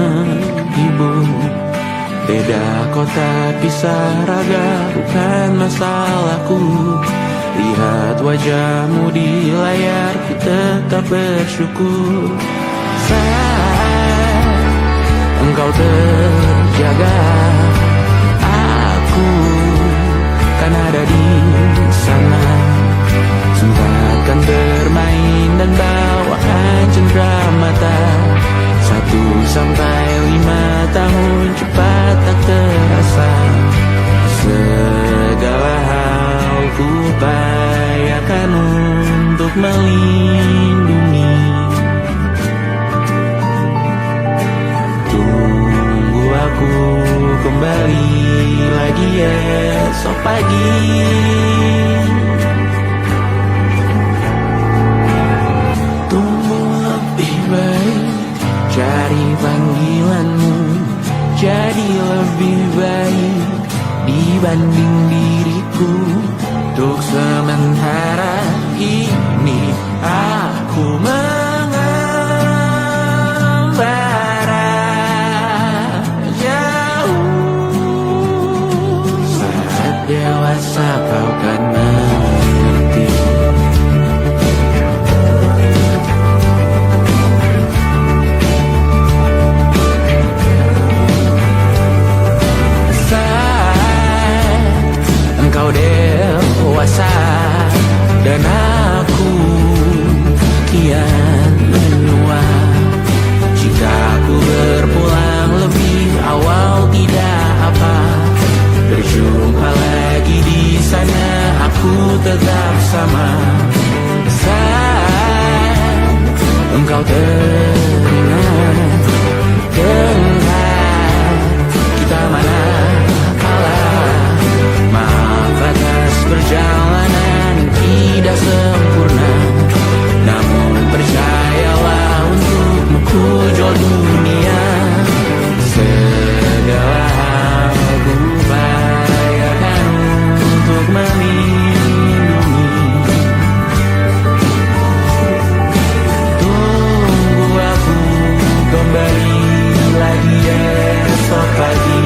menghibur. Beda kota pisah raga bukan masalahku. Lihat wajahmu di layar, ku tetap bersyukur. Saat engkau terjaga, aku kan ada di sana. Sempatkan bermain dan bawaan cendera mata. 1 sampai 5 tahun cepat tak terasa. Segala hal ku upayakan untuk melindungi. Tunggu aku kembali lagi esok pagi. Tumbuh lebih baik, cari panggilanmu. Jadi lebih baik dibanding diriku. Untuk sementara ini aku mengembara jauh. Saat dewasa kau kan mengerti. Engkau dewasa dan aku kian menua. Jika aku berpulang lebih awal tidak apa. Berjumpa lagi di sana, aku tetap sama. Saat engkau teringat, kita mana atas perjalanan tidak sempurna. Namun percayalah untukmu ku jual dunia. Segala hal ku upayakan untuk melindungi. Tunggu aku kembali lagi esok pagi.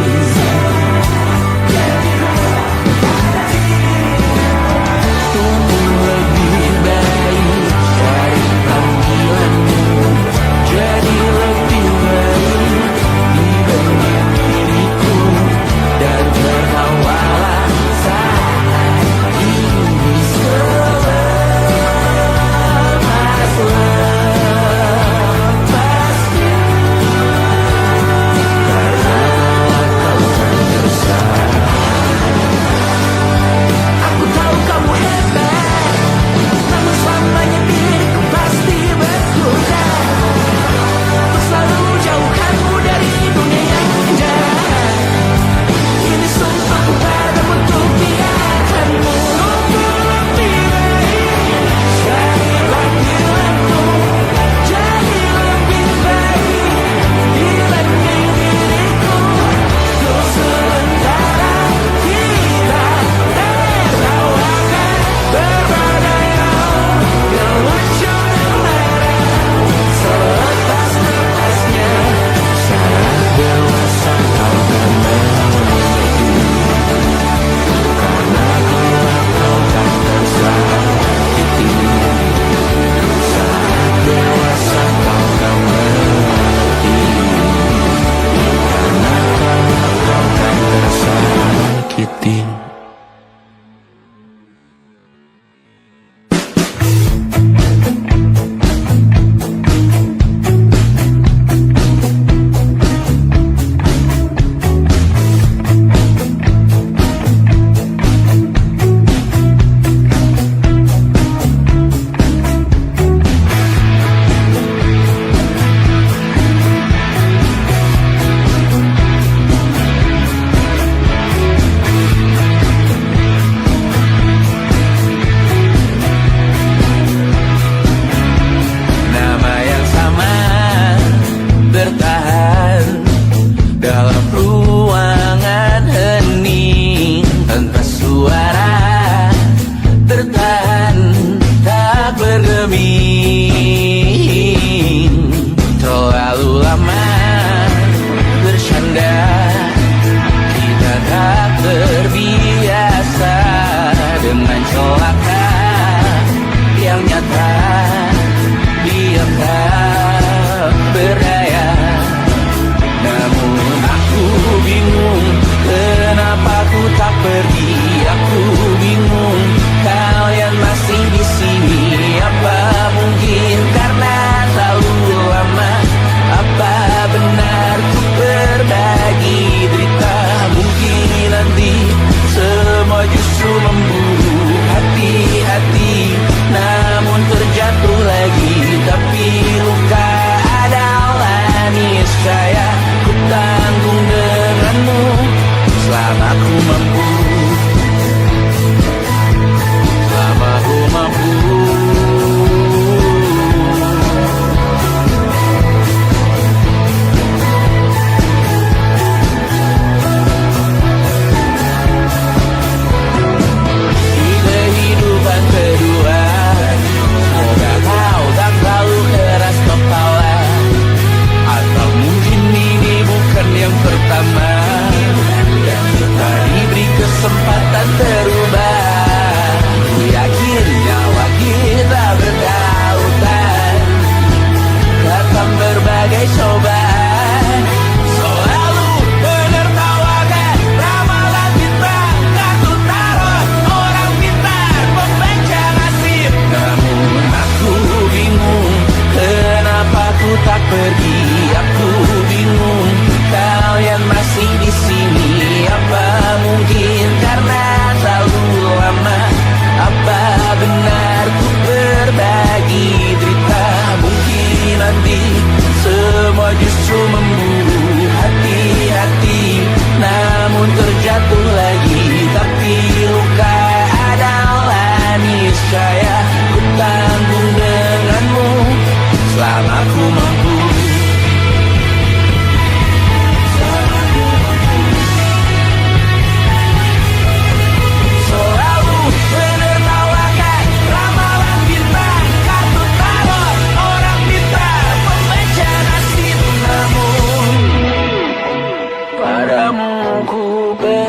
Terlalu lama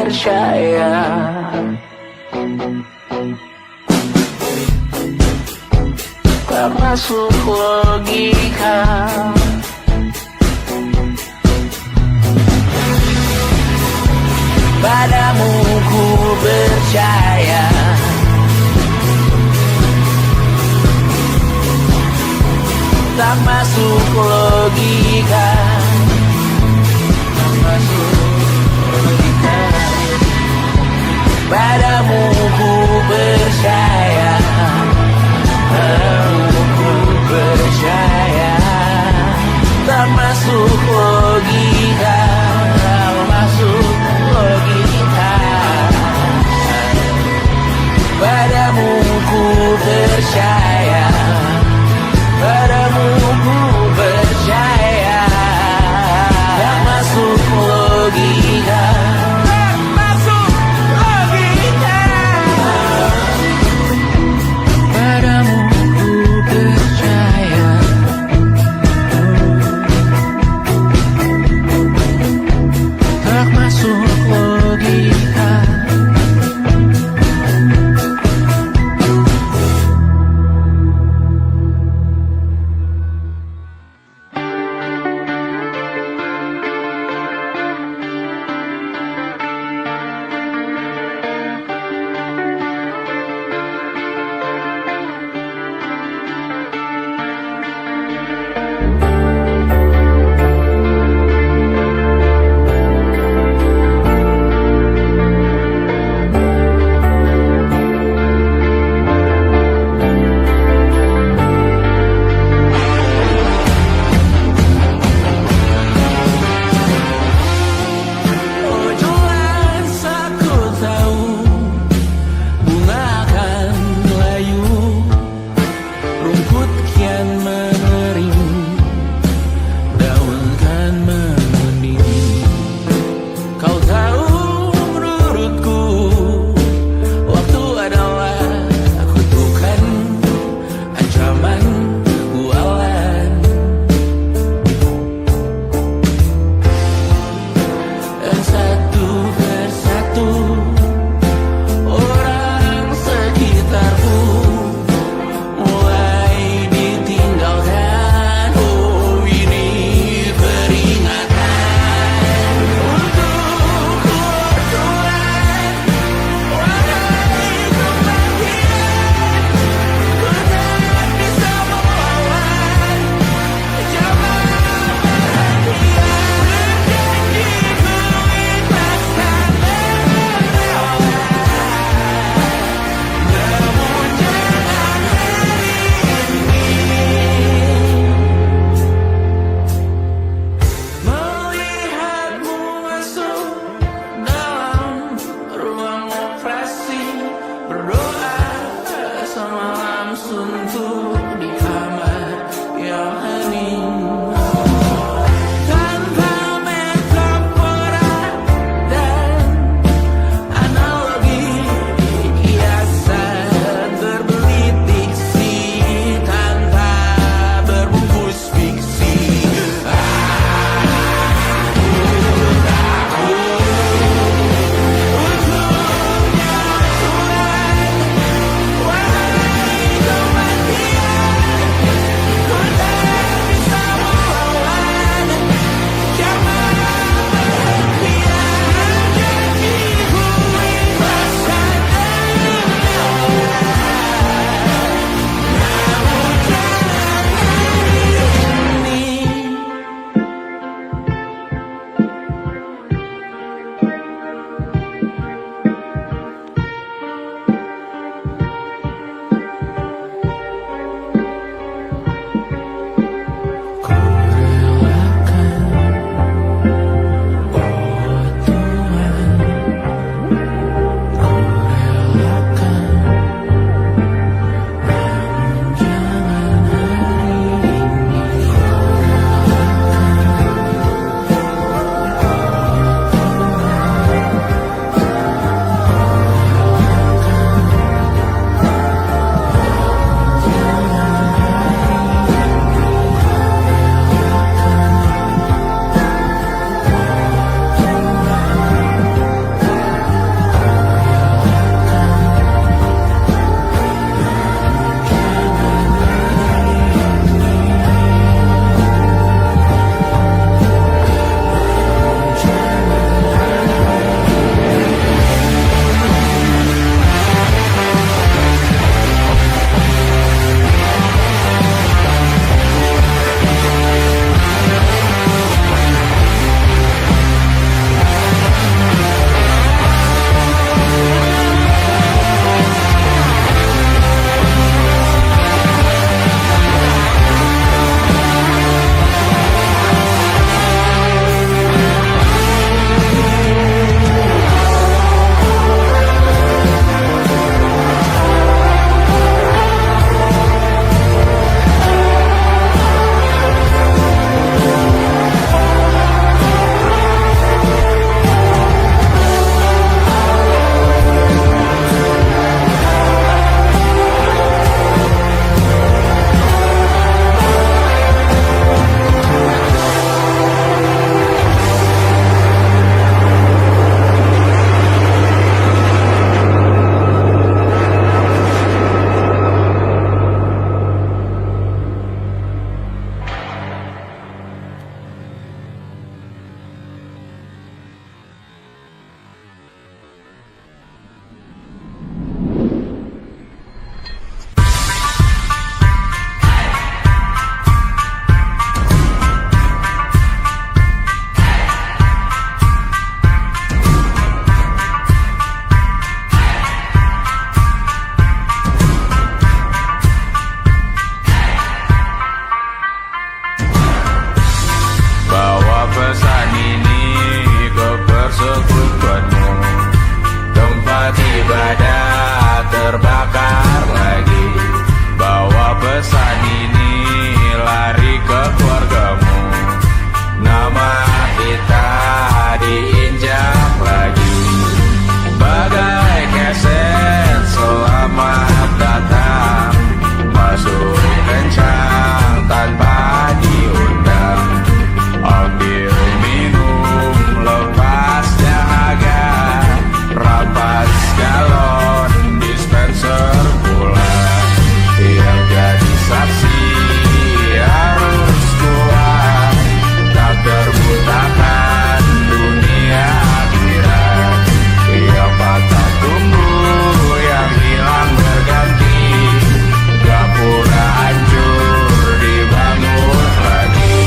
percaya. Tak masuk logika. Padamu ku percaya. Tak masuk logika. Tak masuk logika. Padamu ku percaya. Padamu ku percaya. terbakar lagi. Bawa pesan ini lari ke keluargamu. Nama kita diinjak lagi. Bagai keset selamat datang, masuk kencang tanpa diundang. Ambil minum lepas dahaga, rampas galon dispenser pula. Yang jadi saksi harus kuat, tak terbutakan dunia akhirat. Yang patah tumbuh, yang hilang berganti, gak pura hancur dibangun lagi.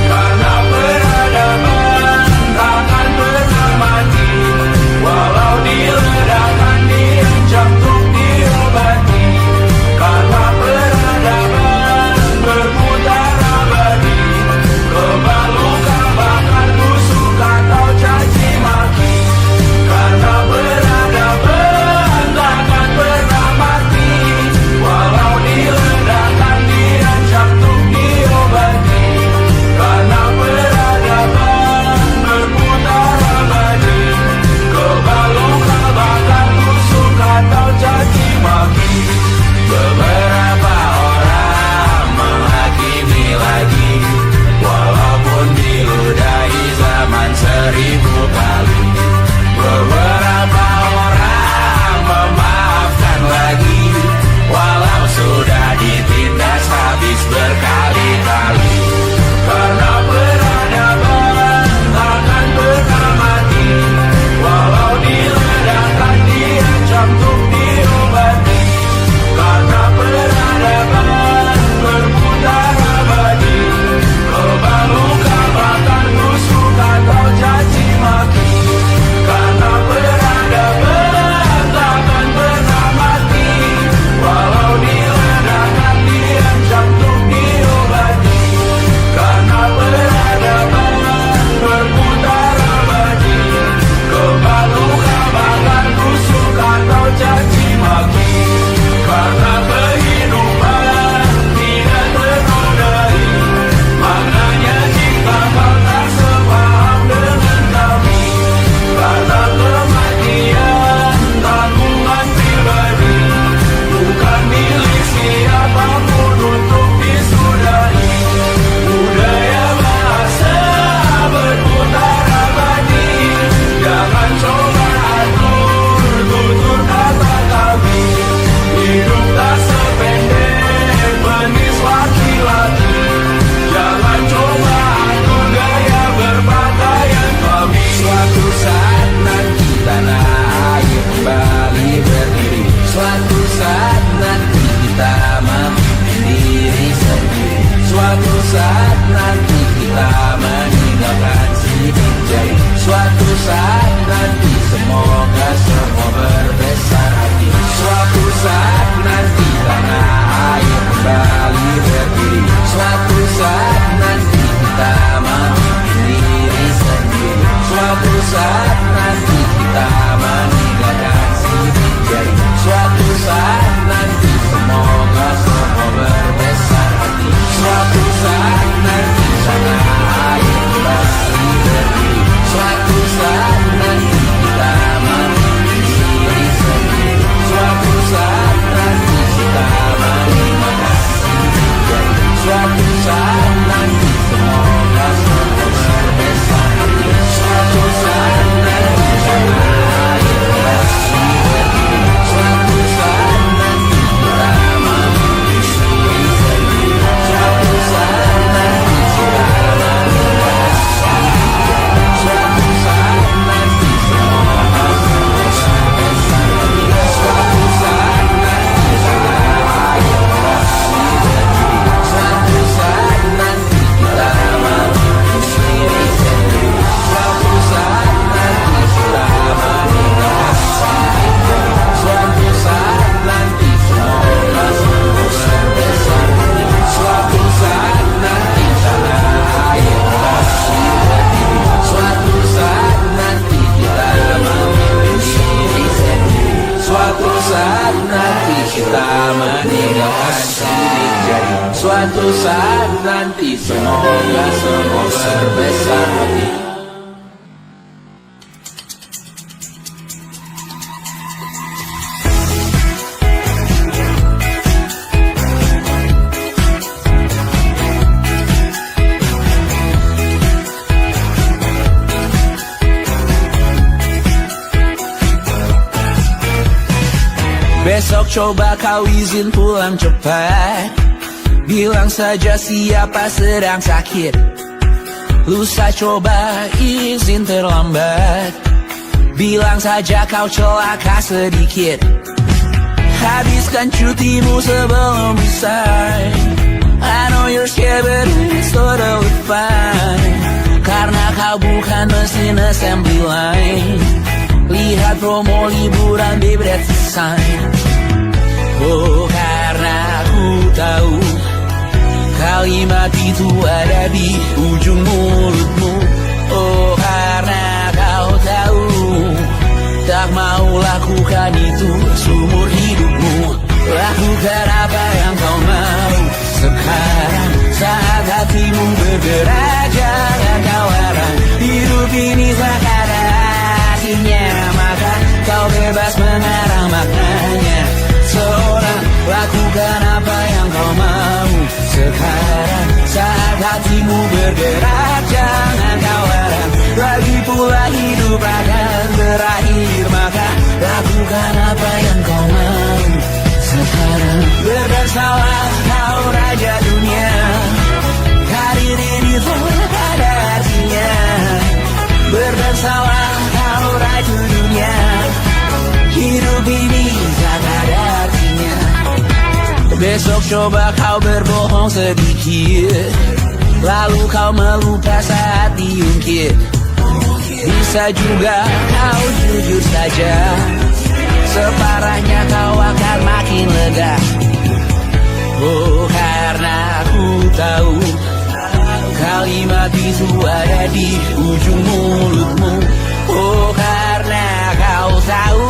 Karena peradaban takkan pernah mati, walau diledakkan diancam untuk diobati. Karena peradaban berputar abadi, kebal luka bahkan busuk atau caci maki. Karena peradaban takkan pernah mati, walau diledakkan diancam untuk diobati. Karena peradaban berputar abadi, kebal luka bahkan busuk atau caci maki. Beberapa orang menghakimi lagi, walaupun diludahi zaman 1000 kali. Beberapa orang memaafkan lagi, walau sudah ditindas habis berkali-kali. Karena peradaban takkan pernah mati, walau diledakkan diancam untuk diobati. Karena peradaban berputar abadi, kebal luka bahkan busuk atau caci maki. Karena peradaban takkan pernah mati, walau diledakkan diancam untuk diobati. Karena peradaban berputar abadi, kebal luka bahkan busuk atau caci maki. Karena kehidupan tidak ternodai, maknanya jika kau tak sepaham dengan kami. Karena kematian tanggungan pribadi, bukan milik siapapun untuk disudahi. Budaya bahasa berputar abadi, jangan coba atur tutur kata kami. Hidup tak sependek penis laki-laki, jangan coba atur gaya berpakaian kami. Suatu saat nanti tanah air kembali berdiri, suatu saat nanti kita memimpin diri sendiri. Suatu saat nanti kita meninggalkan sidik jari. Suatu saat nanti semoga semua berbesar hati. Suatu saat nanti tanah air kembali berdiri. Suatu saat nanti kita memimpin diri sendiri. Suatu saat nanti kita meninggalkan sidik jari. Suatu saat nanti semoga semua berbesar hati. Suatu saat nanti tanah air kembali berdiri. Suatu saat nanti kita Semoga semua berbesar hati. Besok coba kau izin pulang cepat. Bilang saja siapa sedang sakit. Lusa coba izin terlambat. Bilang saja kau celaka sedikit. Habiskan cutimu sebelum usai. I know you're scared but it's totally fine. Karena kau bukan mesin assembly line. Lihat promo liburan baby that's a sign. Oh karena aku tahu kalimat itu ada di ujung mulutmu. Oh karena kau tahu tak mau lakukan itu seumur hidupmu. Lakukan apa yang kau mau sekarang saat hatimu bergerak. Jangan kau larang, hidup ini tak ada artinya, maka kau bebas mengarang maknanya. Seorang lakukan apa yang kau mau sekarang saat hatimu bergerak. Jangan kau larang, lagi pula hidup akan berakhir, maka lakukan apa yang kau mau sekarang. Berdesalah kau raja dunia, karir ini tak ada artinya. Berdesalah kau raja dunia, hidup ini tak ada artinya. Besok coba kau berbohong sedikit, lalu kau melupa saat diungkit. Bisa juga kau jujur saja, separahnya kau akan makin lega. Oh karena aku tahu kalimat itu ada di ujung mulutmu. Oh karena kau tahu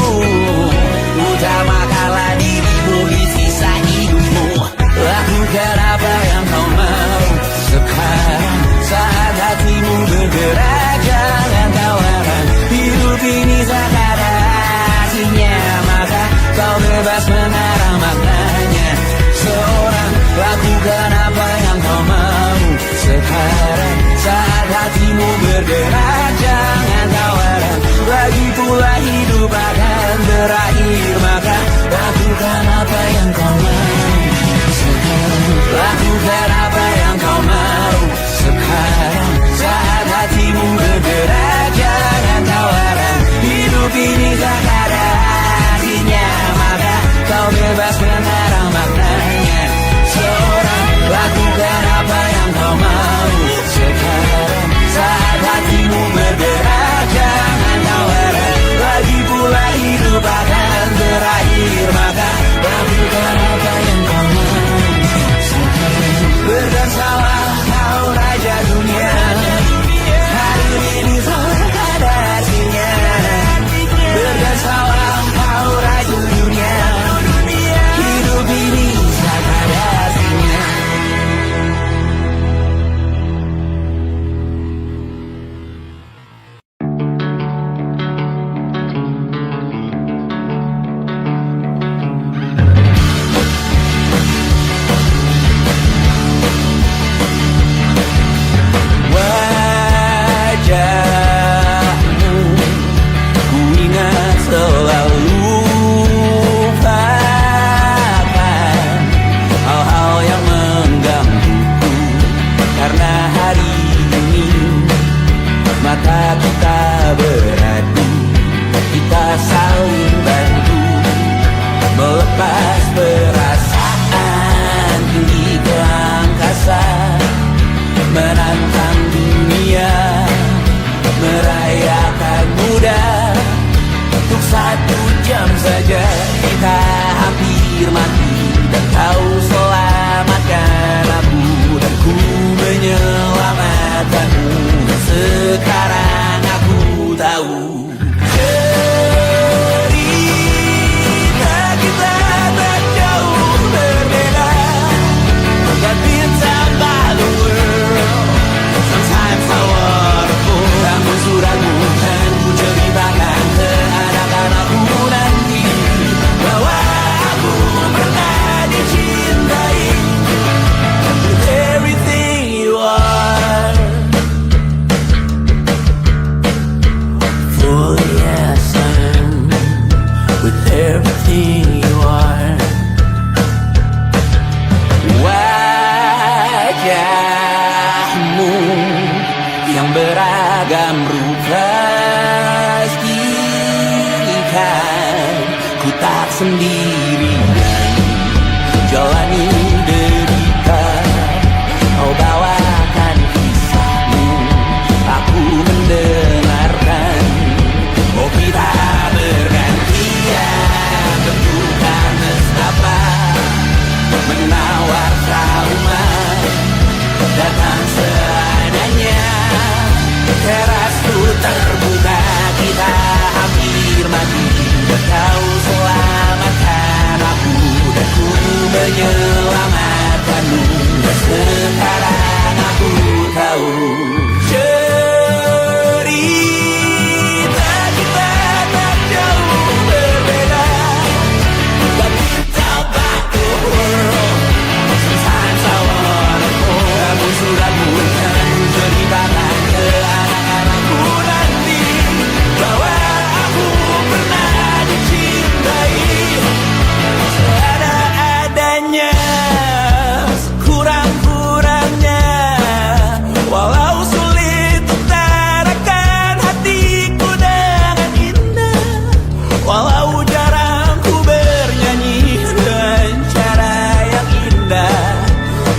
utamakanlah dirimu di sisa hidupmu. Lakukan apa yang kau mau sekarang saat hatimu bergerak. Jangan kau larang, hidup ini tak ada artinya, maka kau bebas mengarang maknanya. Seorang lakukan apa yang kau mau sekarang saat hatimu bergerak. Jangan kau larang, lagi pula hidup akan berakhir, maka lakukan apa yang kau mau sekarang. Lakukan apa yang kau mau sekarang saat hatimu bergerak. Jangan kau larang, hidup ini tak ada artinya, maka kau bebas mengarang maknanya. Seorang lakukan apa yang kau mau sekarang saat hatimu bergerak. Jangan kau larang, lagi pula hidup akan berakhir, maka lakukan apa yang kau mau sekarang. Berdansalah kau raja dunia, hari ini tak ada artinya. Berdansalah kau raja dunia, hidup ini tak ada artinya. Wajahmu ku ingat selalu, lupakan hal-hal yang menggangguku. Karena hari ini mata kita beradu, kita saling bantu melepas perasaan tinggi ke angkasa, menantang dunia, merayakan muda. Untuk 1 jam saja kita hampir mati, dan kau selamatkan aku, dan ku menyelamatkanmu. Dan sekarang aku tahu cerita kita tak jauh berbeda. God been time by the world. pastikan ku tak sendirian jalani derita. Kau bawakan kisahmu, aku mendengarkan. Oh kita bergantian, tentukan nestapa menawar trauma datang seadanya. Terasku terbuka, kita hampir mati. Kau selamatkan aku dan ku menyelamatkanmu. Dan sekarang aku tahu cerita kita tak jauh berbeda. But tell back the world, sometimes I wanna go. Kamu sudah bukan ceritakan ke anak-anakku nanti bahwa aku pernah dicintai seada-adanya, kurang-kurangnya. Walau sulit utarakan hatiku dengan indah, walau jarang ku bernyanyi dengan cara yang indah,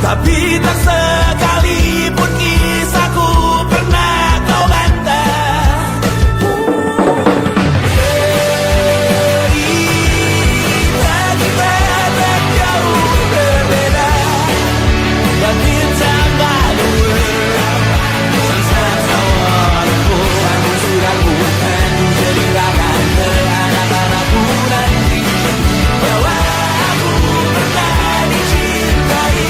tapi tak sekalipun kisahku pernah kau bantah. Cerita kita tak jauh berbeda, but it's about the world. Sometimes I wanna go. Kamu sudah bukan ceritakan ke anak-anakku nanti bahwa aku pernah dicintai.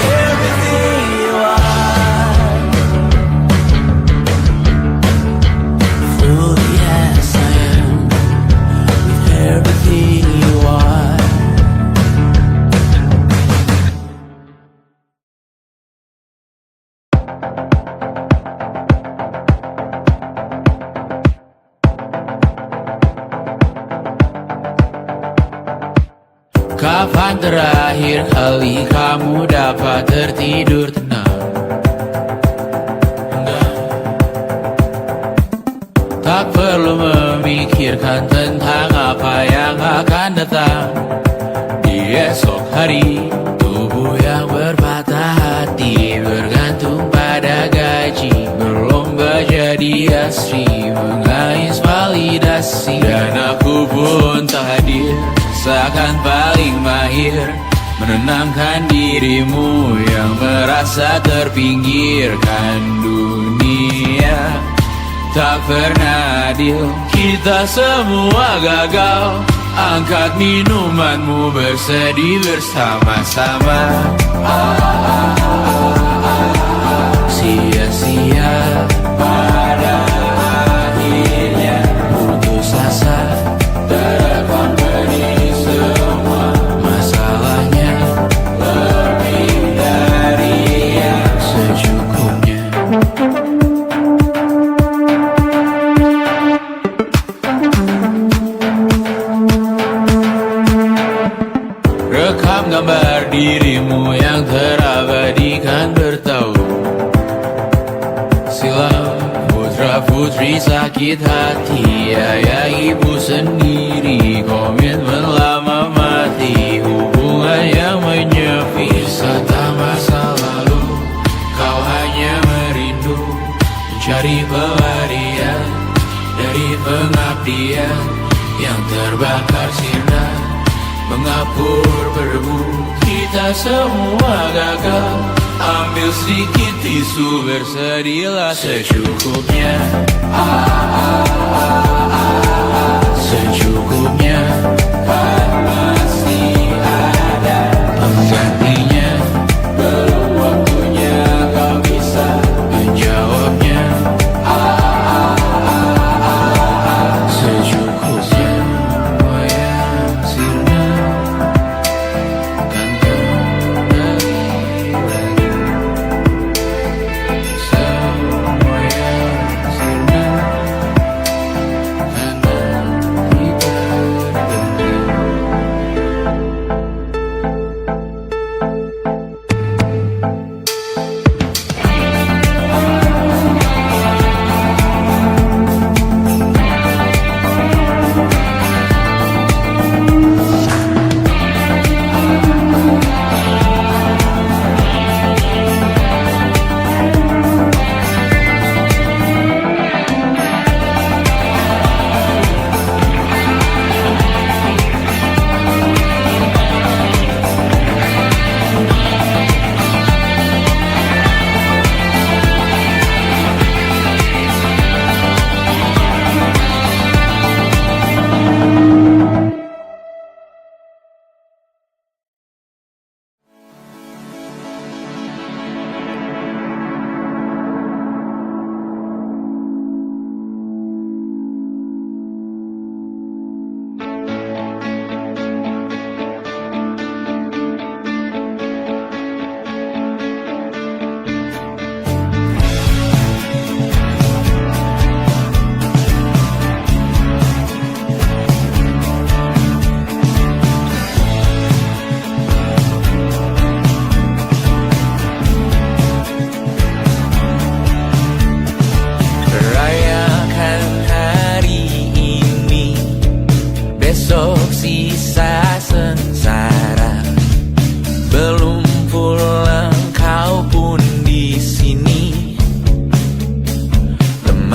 Everything you are, fully as I am, with everything you are. Kapan terakhir kali kamu dapat tertidur tenang? Tak perlu memikirkan tentang apa yang akan datang di esok hari. Tubuh yang berpatah hati bergantung pada gaji, berlomba jadi asri, mengais validasi. Dan aku pun tak hadir, seakan paling mahir menenangkan dirimu yang merasa terpinggirkan dunia. Tak pernah adil, kita semua gagal. Angkat minumanmu, bersedih bersama-sama. Sia-sia pada akhirnya putus asa, terekam benih semua masalahnya. Lebih dari yang secukupnya. Rekam gambar dirimu yang terabadikan bertahun silam. Putra-putri sakit hati, ayah ibu sendiri, komitmen lama mati, hubungan yang menyepi. Wisata masa lalu, kau hanya merindu mencari pelarian dari pengabdian yang terbakar sirna, mengapur berdebu. Kita semua gagal, ambil sedikit tisu, bersedihlah secukupnya. Secukupnya, kan masih ada penggantinya. Belum waktunya kau bisa menjawabnya. Secukupnya, wayang sirna kan kembali lagi. Semua yang sirna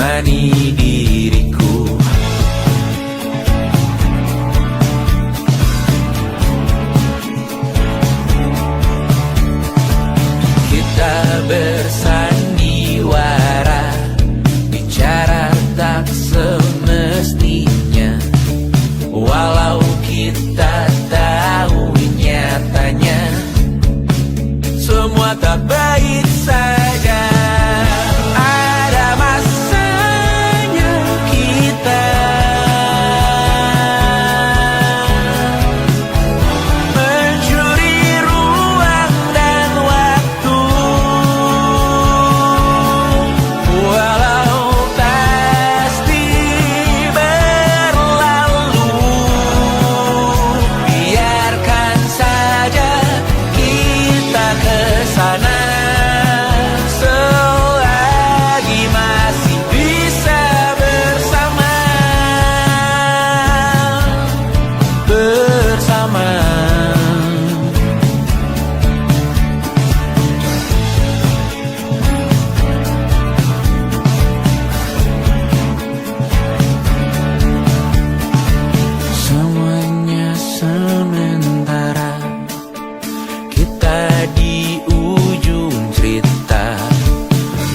menemani diriku. Kita bersandiwara, bicara tak semestinya, walau kita tahu nyatanya semua tak baik saja. Ada masanya kita mencuri ruang dan waktu, walau pasti berlalu. Biarkan saja kita kesana selagi masih bisa bersama. Semuanya sementara, kita di ujung cerita.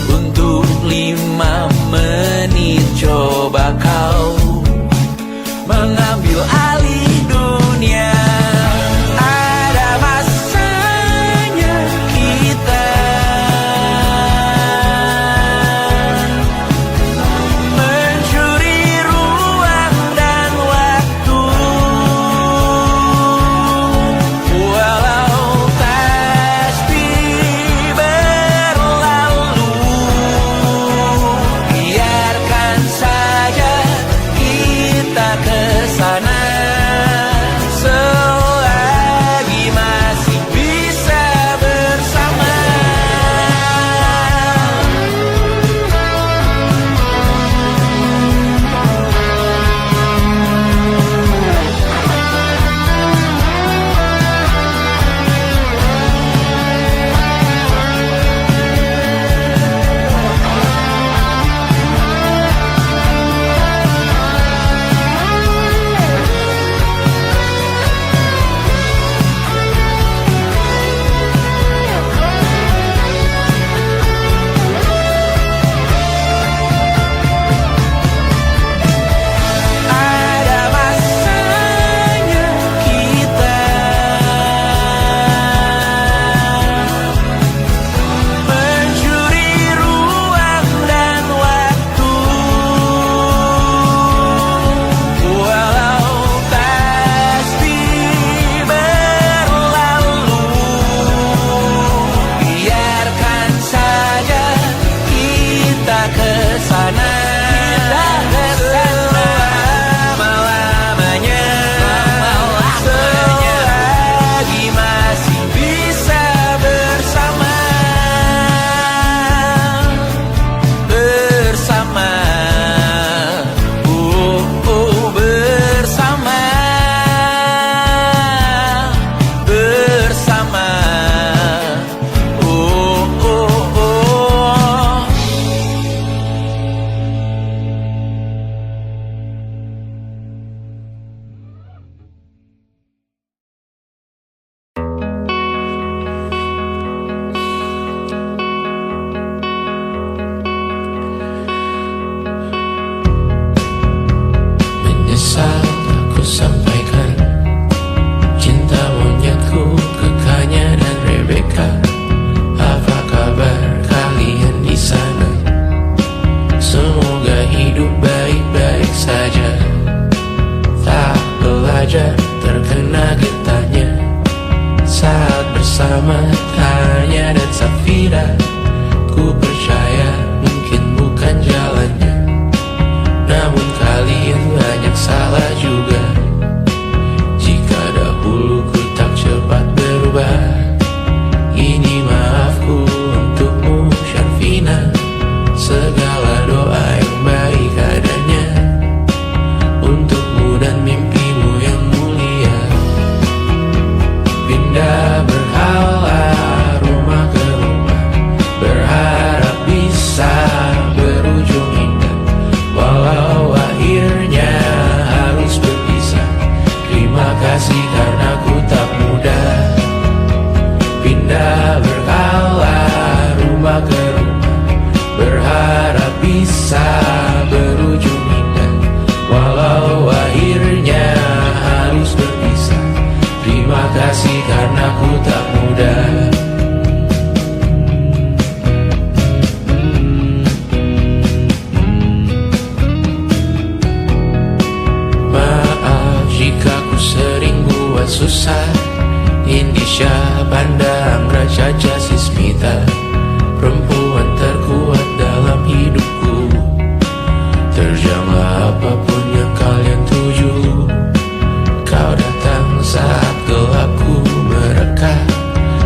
Untuk 5 menit coba kau mengambil alih dunia. Ada masanya kita mencuri ruang dan waktu, walau pasti berlalu. Biarkan saja kita kesana selagi masih bisa bersama. Ada masanya kita mencuri ruang dan waktu, walau pasti berlalu. Biarkan saja kita kesana selama-lamanya, selagi masih bisa bersama. Bersama, bersama, bersama, menyesal aku sampaikan cinta monyetku ke Kanya dan Rebecca. Apa kabar kalian di sana? Semoga hidup baik-baik saja. Tak belajar terkena getahnya saat bersama Tanya dan Safira. Ku percaya mungkin bukan jalannya, namun kalian banyak salah juga. Jika dahulu ku tak cepat berubah, ini maafku untukmu Syarfina. Segala doa yang baik adanya untukmu dan mimpimu yang mulia. Pindah berhala rumah ke rumah, susah. Indonesia pandang Raja Jasismita, perempuan terkuat dalam hidupku. Terjanglah apapun yang kalian tuju. Kau datang saat gelapku mereka,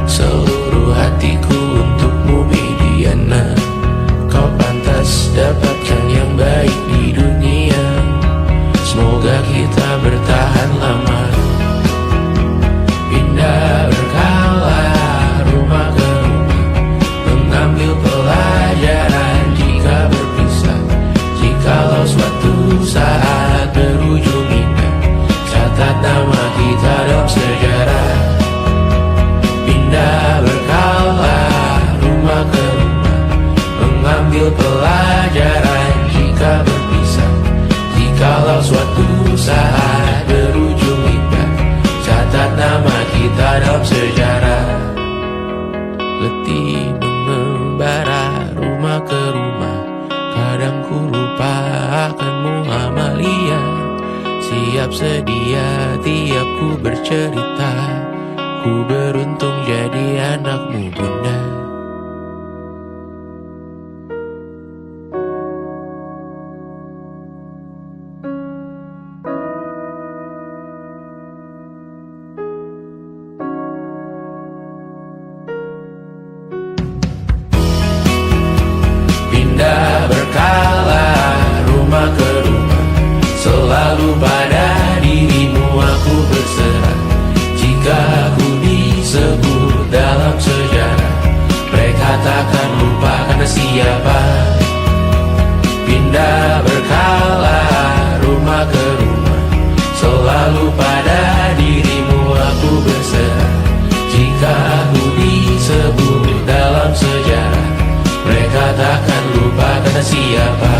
seluruh hatiku untukmu Mediana. Kau pantas dapatkan yang baik di dunia. Semoga kita bertahan lama. Pindah berkala rumah ke rumah, mengambil pelajaran jika berpisah. Jikalau suatu saat berujung indah, catat nama kita dalam sejarah. Pindah berkala rumah ke rumah, mengambil pelajaran jika berpisah. Jikalau suatu saat berujung indah, catat nama kita dalam sejarah. Letih mengembara rumah ke rumah, kadang ku lupa akanmu Amalia. Siap sedia tiap ku bercerita, ku beruntung jadi anakmu bunda. Pindah berkala rumah ke rumah, selalu pada dirimu aku berserah. Jika aku disebut dalam sejarah, mereka takkan lupa karena siapa. Pindah berkala rumah ke rumah, selalu pada dirimu aku berserah. Jika aku disebut dalam sejarah, mereka takkan lupa karena siapa.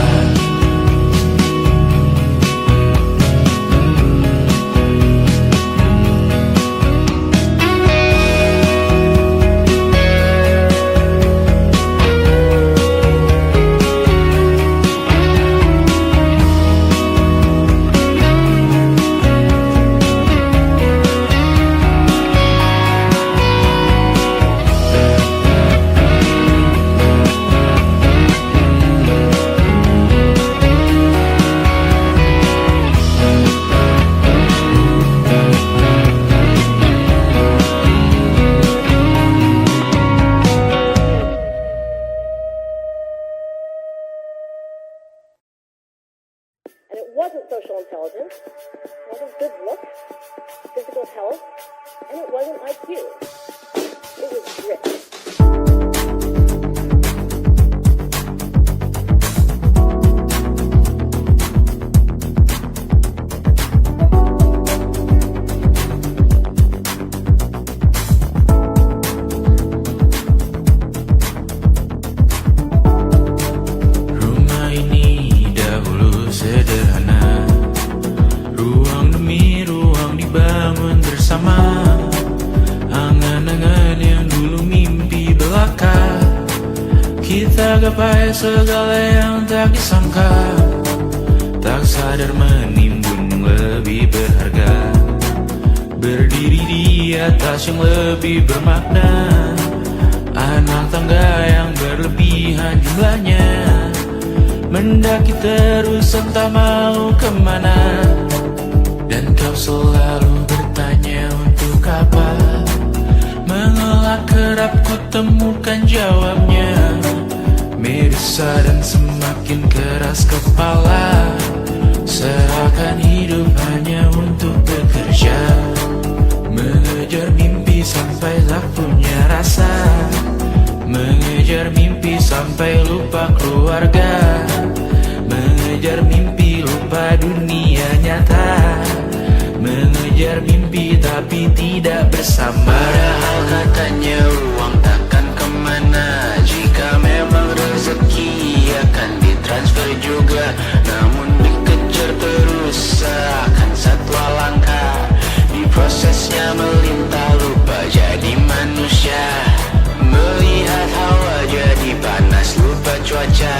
And it wasn't social intelligence, it wasn't good looks, physical health, and it wasn't IQ. It was grit. Rumah ini dahulu sederhana, ruang demi ruang dibangun bersama. Angan-angan yang dulu mimpi belaka, kita gapai segala yang tak disangka. Tak sadar menimbun lebih berharga, berdiri di atas yang lebih bermakna. Anak tangga yang berlebihan jumlahnya, mendaki terus entah mau kemana. Dan kau selalu bertanya untuk apa, mengelak kerap ku temukan jawabnya. Meresah dan semakin keras kepala, seakan hidup hanya untuk bekerja. Mengejar mimpi sampai tak punya rasa, mengejar mimpi sampai lupa keluarga, mengejar mimpi lupa dunia nyata, mengejar mimpi tapi tidak bersama. Padahal katanya uang takkan kemana, jika memang rezeki akan ditransfer juga. Namun dikejar terus seakan satwa langka, di prosesnya melintah lupa jadi manusia. Melihat hawa jadi panas lupa cuaca,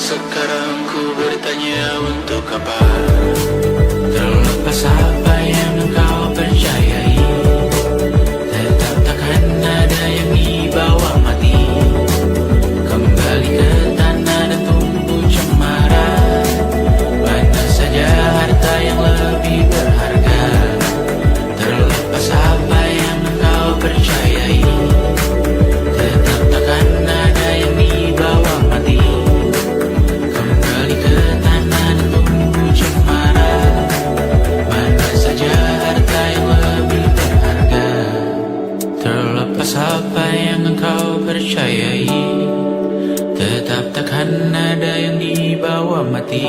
sekarang ku bertanya untuk apa? Terlepas apa yang engkau percayai, tetap takkan ada yang dibawa mati. Kembali ke tanah dan tumbuh cemara. Mana saja harta yang lebih berharga. Terlepas apa yang engkau percayai, tetap takkan ada yang dibawa mati. Kembali ke tanah dan tumbuh cemara. Mana saja harta yang lebih berharga. Terlepas apa yang engkau percayai, tetap takkan ada yang dibawa mati.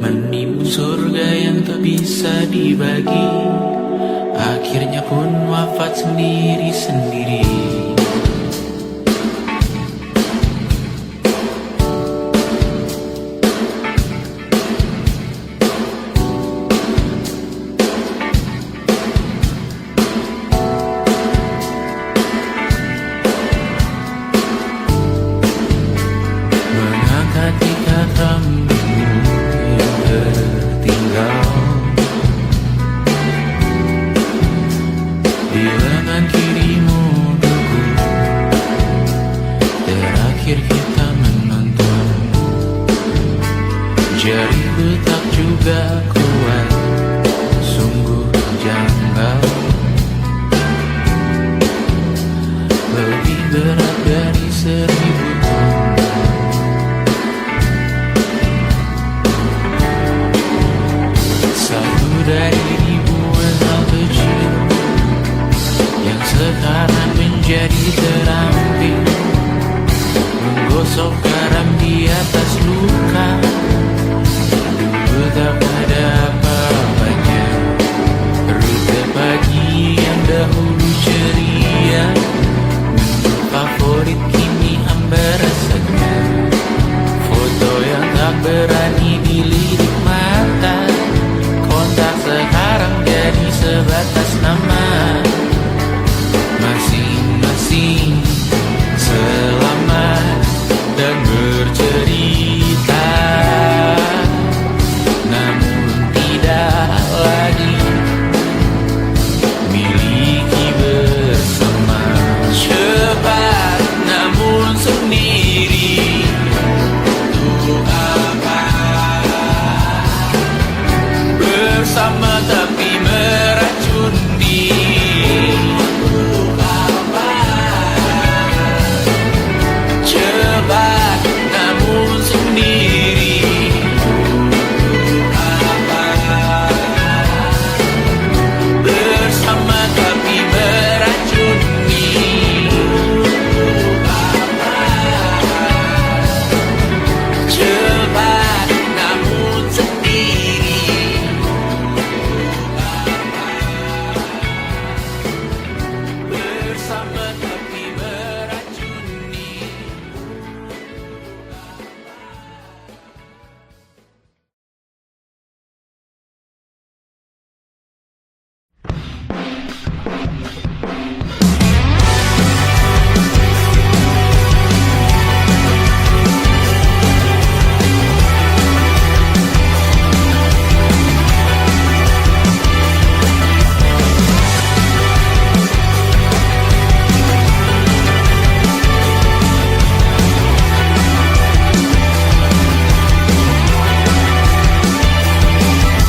Menimbun surga yang tak bisa dibagi, akhirnya pun wafat sendiri-sendiri. Mengangkat ikat rambutmu yang tertinggal di lengan kirimu dulu. Terakhir kita menonton, jariku tak juga kuat, sungguh janggal. Lebih berat dari 1000 ton. Satu dari ribuan hal kecil yang sekarang menjadi terampil, menggosok garam di atas luka. Dulu tak ada apa-apanya, rute pagi yang dahulu ceria, menu favorit kini hambar rasanya. Foto yang tak berani dilirik mata, kontak sekarang jadi sebatas nama. Masing-masing selamat dan bercerita, namun tidak lagi miliki bersama. Cepat namun sendiri, untuk apa? Bersama tapi meracun diri, untuk apa? Cepat namun sendiri, untuk apa? Bersama tapi meracun diri, untuk apa? Cepat namun sendiri, bersama tapi meracuni.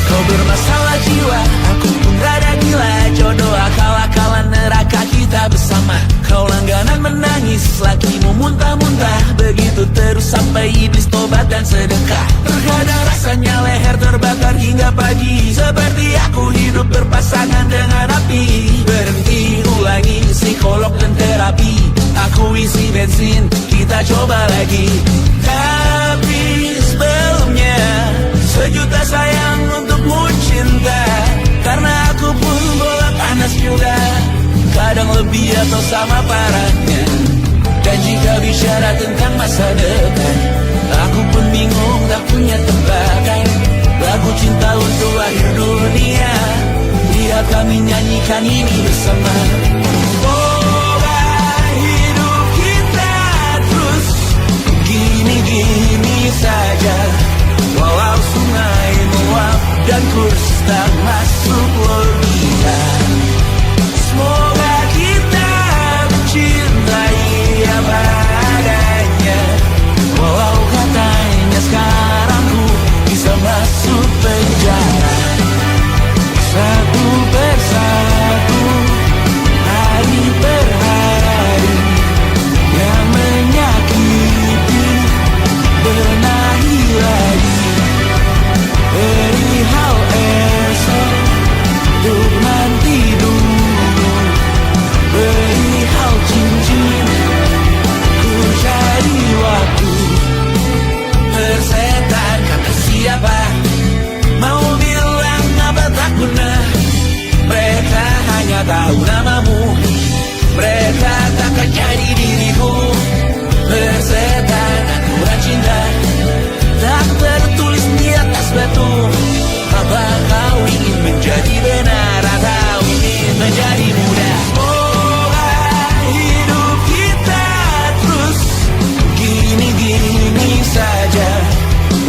Kau bermasalah jiwa, aku pun rada gila. Jodoh akal-akalan neraka kita bersama. Kau langganan menangis, lakimu muntah-muntah. Begitu terus sampai iblis tobat dan sedekah. Terkadang rasanya leher terbakar hingga pagi, seperti aku hidup berpasangan dengan api. Berhenti, ulangi psikolog dan terapi. Aku isi bensin, kita coba lagi. Tapi sebelumnya, sejuta sayang untukmu cinta. Karena aku pun bola panas juga, kadang lebih atau sama parahnya. Dan jika bicara tentang masa depan, aku pun bingung tak punya tebakan. Lagu cinta untuk akhir dunia, biar kami nyanyikan ini bersama. Semoga hidup kita terus gini-gini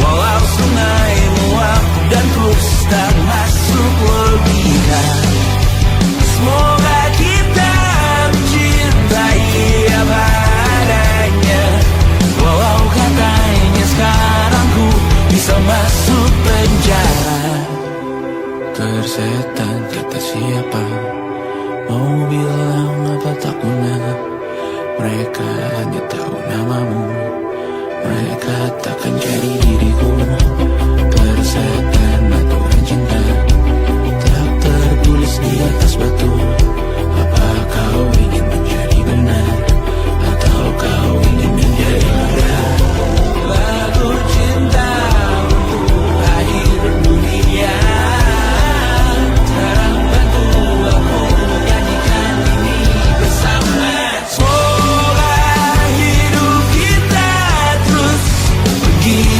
Walau sungai meluap dan terus tak masuk logika. Semoga kita mencintai apa adanya. Walau katanya sekarang ku bisa masuk penjara. Tersetan kata siapa, mau bilang apa tak guna. Mereka hanya tahu namamu, mereka takkan jadi diriku. Tersetan aturan cinta tak tertulis di atas batu. Apa kau ingin menjadi benar, atau kau ingin menjadi mudah? Lagu cinta untuk akhir dunia, sekarang bantu aku nyanyikan ini bersama. Semoga hidup kita terus begini.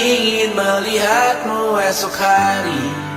ingin melihatmu esok hari.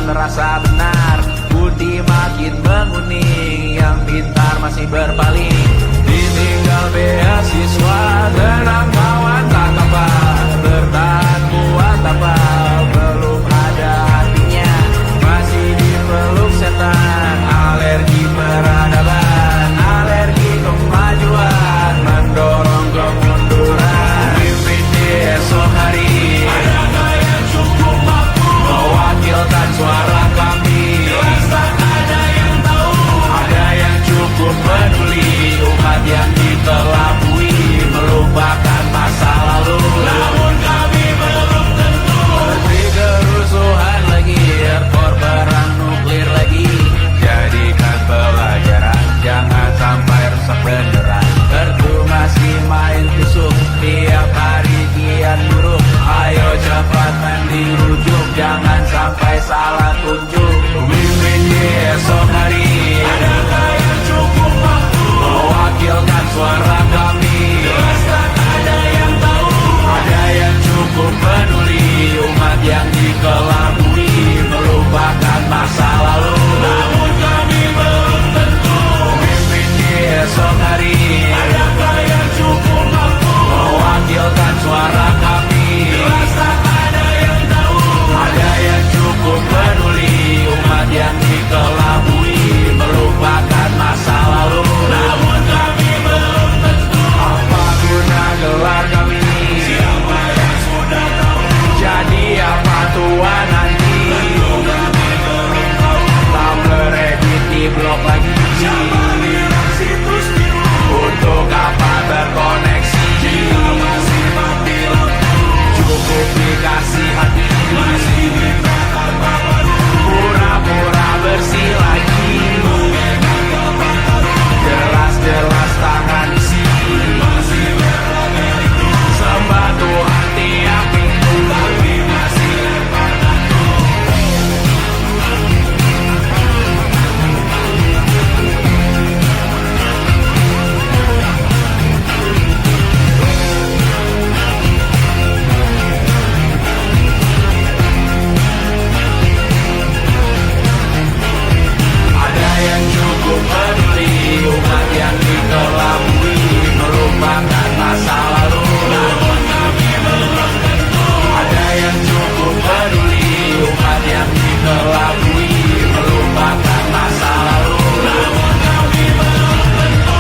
Merasa benar, putih makin menguning, yang pintar masih berpaling. Ditinggal beasiswa, tenang kawan tak kabar, bertahan kuat tapal, belum ada artinya, masih dipeluk setan. Alergi peradaban, alergi kemajuan, mendorong kemunduran. Mimpin di esok hari, adakah yang cukup mampu mewakilkan suara kami? Jelas tak ada yang tahu, ada yang cukup peduli, umat yang dikelabui, melupakan masa lalu. Namun kami belum tentu seperti kerusuhan lagi, error perang nuklir lagi. Jadikan pelajaran, jangan sampai rusak beneran. Erdu masih main tusuk, tiap hari kian buruk. Ayo cepat mandi rujuk, jangan sampai salah tunjuk. Mimpin di esok hari, adakah yang cukup mampu mewakilkan suara kami? Jelas tak ada yang tahu, ada yang cukup peduli, umat yang dikelabui, melupakan masa lalu. Namun kami belum tentu mimpin di esok hari, adakah yang cukup mampu mewakilkan suara kami? Jelas tak ada yang tahu, ada yang cukup peduli, umat yang dikelabui, melupakan masa lalu. Namun kami belum tentu apa guna gelar kami. Siapa yang sudah tahu, jadi apa tua nanti? Tentu kami belum tahu, tak beredit di blog lagi. Siapa bilang situs biru, untuk apa terkoneksi? Jika masih mati lampu, cukup dikasih hati, masih mintakan baru, pura-pura bersih lagi. Jelas-jelas tangan isi, masih berlagak, sembah Tuhan tiap minggu, tapi masih lempar batu. Ada yang cukup peduli, umat yang dikelabui, melupakan masa lalu. Namun kami belum tentu, ada yang cukup peduli, umat yang dikelabui, melupakan masa lalu. Namun kami belum tentu.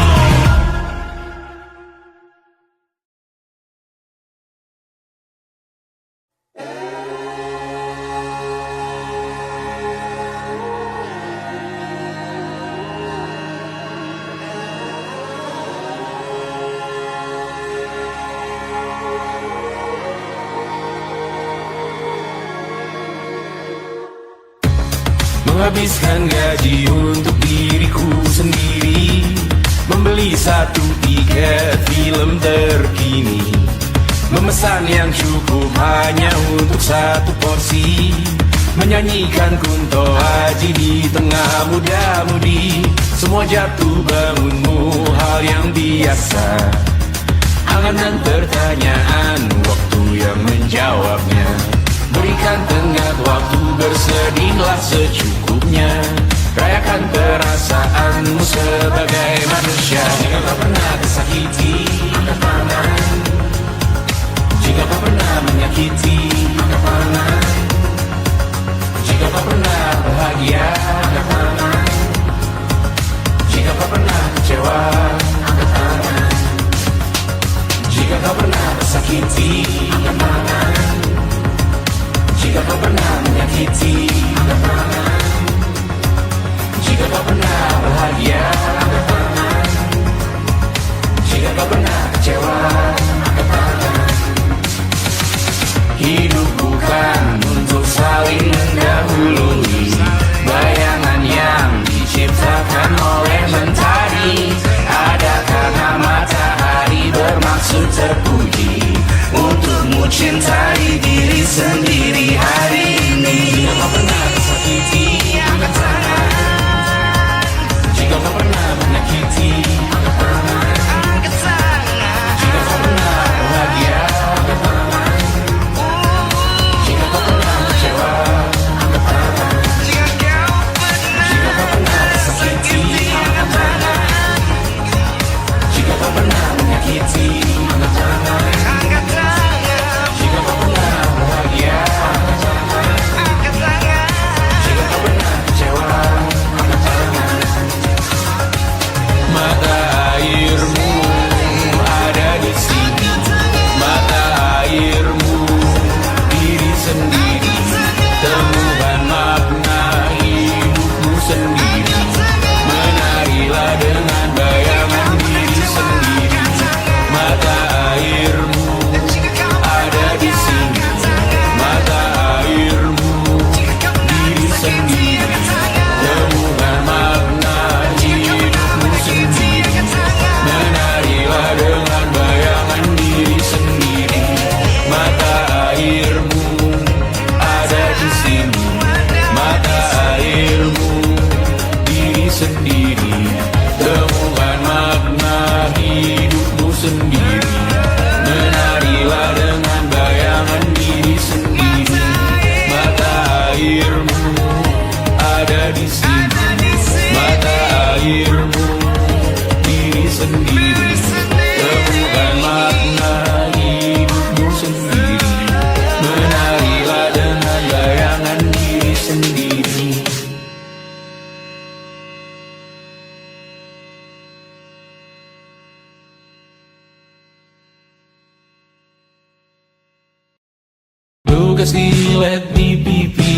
Menghabiskan gaji untuk diriku sendiri, membeli satu tiket film terkini, memesan yang cukup hanya untuk satu porsi, menyanyikan Kunto Aji di tengah muda-mudi. Semua jatuh bangunmu hal yang biasa, angan dan pertanyaan, waktu yang menjawabnya. Berikan tengah waktu, bersedihlah secukupnya. Rayakan perasaanmu sebagai manusia. Jika kau pernah tersakiti, angkat tangan. Jika kau pernah menyakiti, angkat tangan. Jika kau pernah bahagia, angkat tangan. Jika kau pernah kecewa, angkat tangan. Jika kau pernah tersakiti, angkat tangan. Jika kau pernah menyakiti, angkat tangan. Jika kau pernah bahagia, angkat tangan. Jika kau pernah kecewa, angkat tangan. Hidup bukan untuk saling mendahului bayangan yang diciptakan oleh mentari. Ada karena matahari bermaksud terpuji untukmu cintai diri sendiri hari ini. Jika kau pernah tersakiti, angkat tangan. Jika kau pernah menyakiti, angkat tangan. Jika kau pernah bahagia, angkat tangan. Jika kau pernah kecewa, angkat tangan. Jika kau pernah tersakiti, angkat tangan. Jika kau pernah menyakiti, angkat tangan. Jika kau pernah bahagia, angkat tangan. Jika kau pernah kecewa, angkat tangan. Mata airmu ada di sini. Mata airmu diri sendiri. Temukan makna hidupmu sendiri. Menarilah dengan bayangan diri sendiri. Mata airmu ada di sini. Mata airmu diri sendiri. Temukan makna hidupmu sendiri. Menarilah dengan bayangan diri sendiri. Mata airmu ada di sini. Mata airmu diri sendiri. Temukan makna hidupmu sendiri. Menarilah dengan bayangan diri sendiri. Mata airmu ada di sini. Mata airmu diri sendiri. Temukan makna hidupmu sendiri. Menarilah dengan bayangan diri sendiri. Lukas dilet di pipi,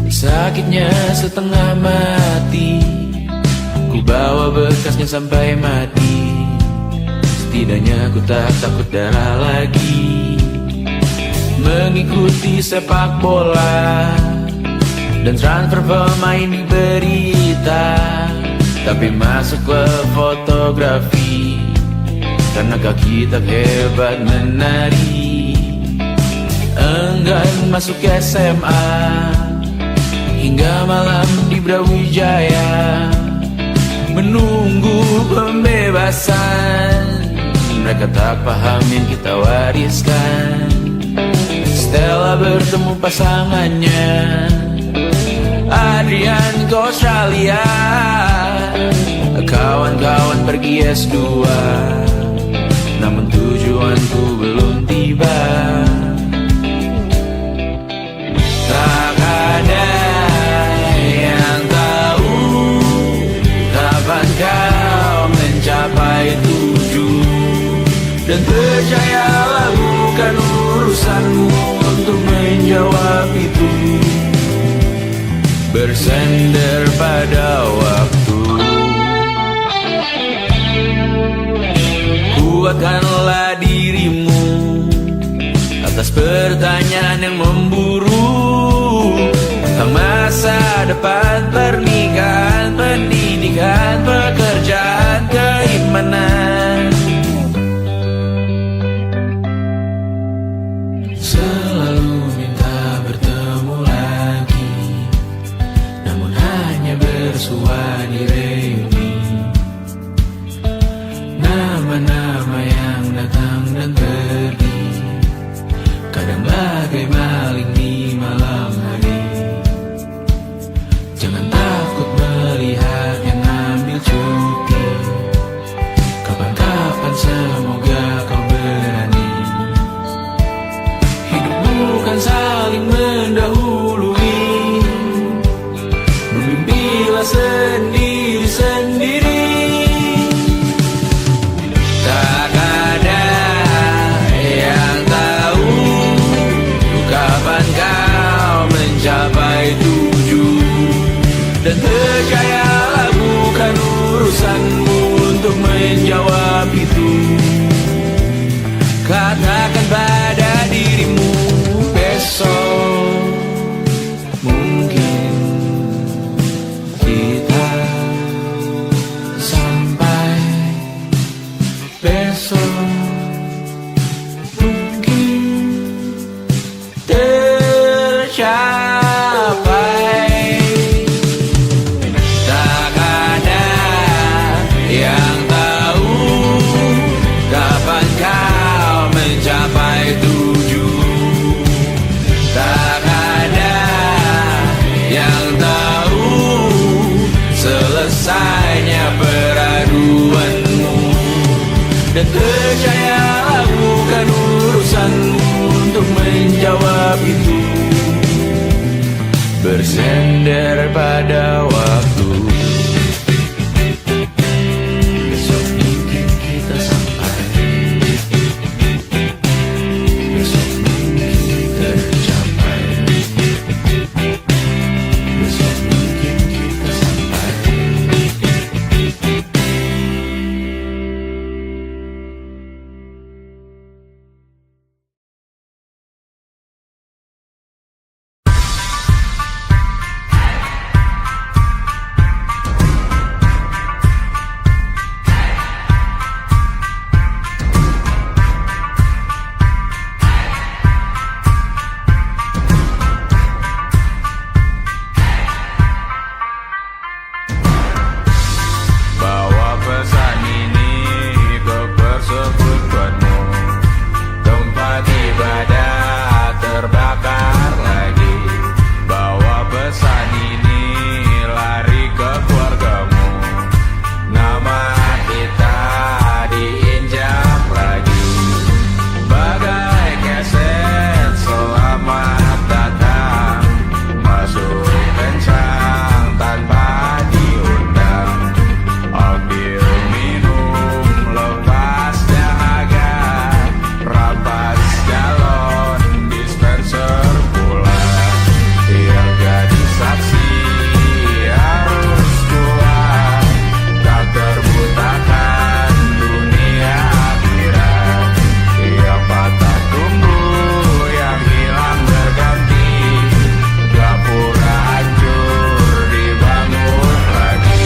sakitnya setengah mati. Ku bawa bekasnya sampai mati. Setidaknya ku tak takut darah lagi. Mengikuti sepak bola dan transfer pemain di berita. Tapi masuk ke fotografi karena kaki tak hebat menari. Enggan masuk SMA hingga malam di Brawijaya menunggu pembebasan. Mereka tak paham yang kita wariskan. Stella bertemu pasangannya Adrian ke Australia. Kawan-kawan pergi S2, namun tujuanku belum tiba. Tak ada yang tahu kapan kau mencapai tujuan. Dan percayalah bukan urusanmu untuk menjawab itu. Bersender pada waktu. Kuatkanlah dirimu atas pertanyaan yang memburu tentang masa depan, pernikahan, pendidikan, pekerjaan, keimanan. Selalu minta bertemu lagi, namun hanya bersua di reuni. Nama-nama yang datang dan pergi, kadang bagai maling menjawab itu. Katakan pada dirimu besok mungkin kita sampai, besok mungkin tercapai. Tak ada yang tahu kapan kau mencapai tujuan. Tak ada yang tahu selesainya peraduanmu. Dan percayalah bukan urusanmu untuk menjawab itu. Bersender pada waktu. Besok mungkin kita sampai, besok mungkin tercapai, besok mungkin kita sampai. Bawa pesan ini ke persekutuanmu. Tempat ibadah terbakar lagi. Bawa pesan ini lari ke keluargamu. Nama kita diinjak lagi. Bagai keset selamat datang, masuk kencang tanpa diundang. Ambil minum lepas dahaga, rampas galon dispenser pula. Yang jadi saksi harus kuat, tak terbutakan dunia akhirat. Yang patah tumbuh, yang hilang berganti, gapura hancur dibangun lagi.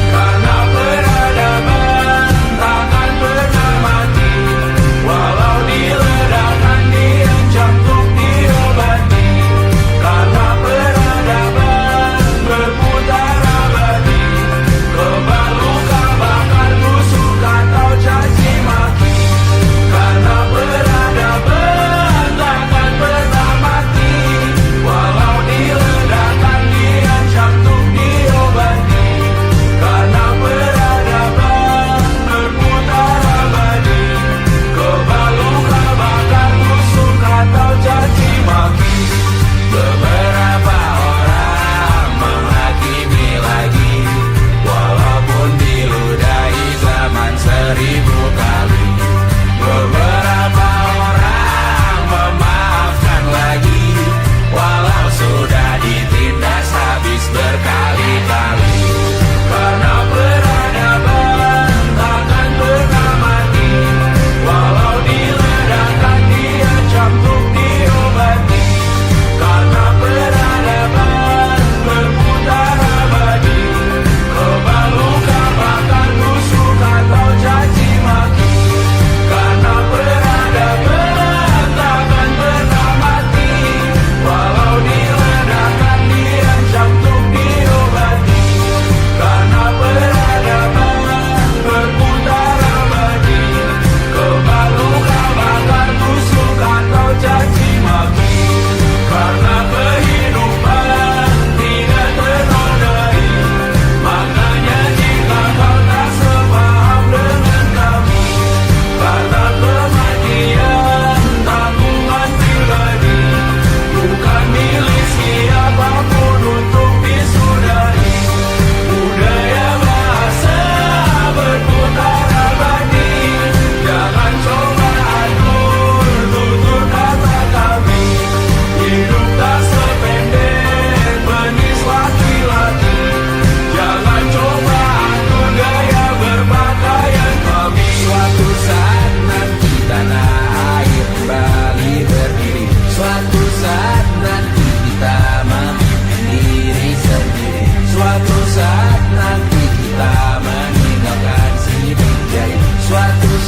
Karena peradaban takkan pernah mati, walau diledakkan, diancam untuk diobati. Karena peradaban berputar abadi, kebal luka bakar busuk atau caci maki. Karena peradaban takkan pernah mati, walau diledakkan, diancam untuk diobati. Karena peradaban berputar abadi, kebal luka bakar busuk atau caci maki. Beberapa orang menghakimi lagi, walaupun diludahi zaman 1000 kali. Beberapa orang memaafkan lagi, walau sudah ditindas habis berkali-kali. Karena peradaban takkan pernah mati, walau diledakkan, diancam untuk diobati. Karena peradaban berputar abadi, kebal luka bakar busuk atau caci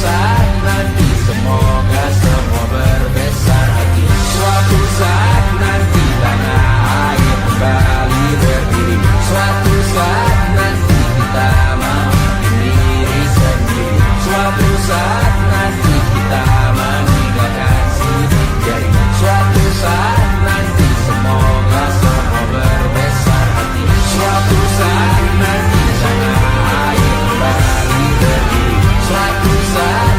saat nanti semoga semua berbesar hati. Suatu saat nanti tanah air kembali berdiri. Suatu saat nanti kita memimpin diri sendiri. Suatu saat nanti kita meninggalkan sidik jari. Suatu saat nanti semoga semua berbesar hati. Suatu saat nanti tanah air kembali berdiri. Suatu saat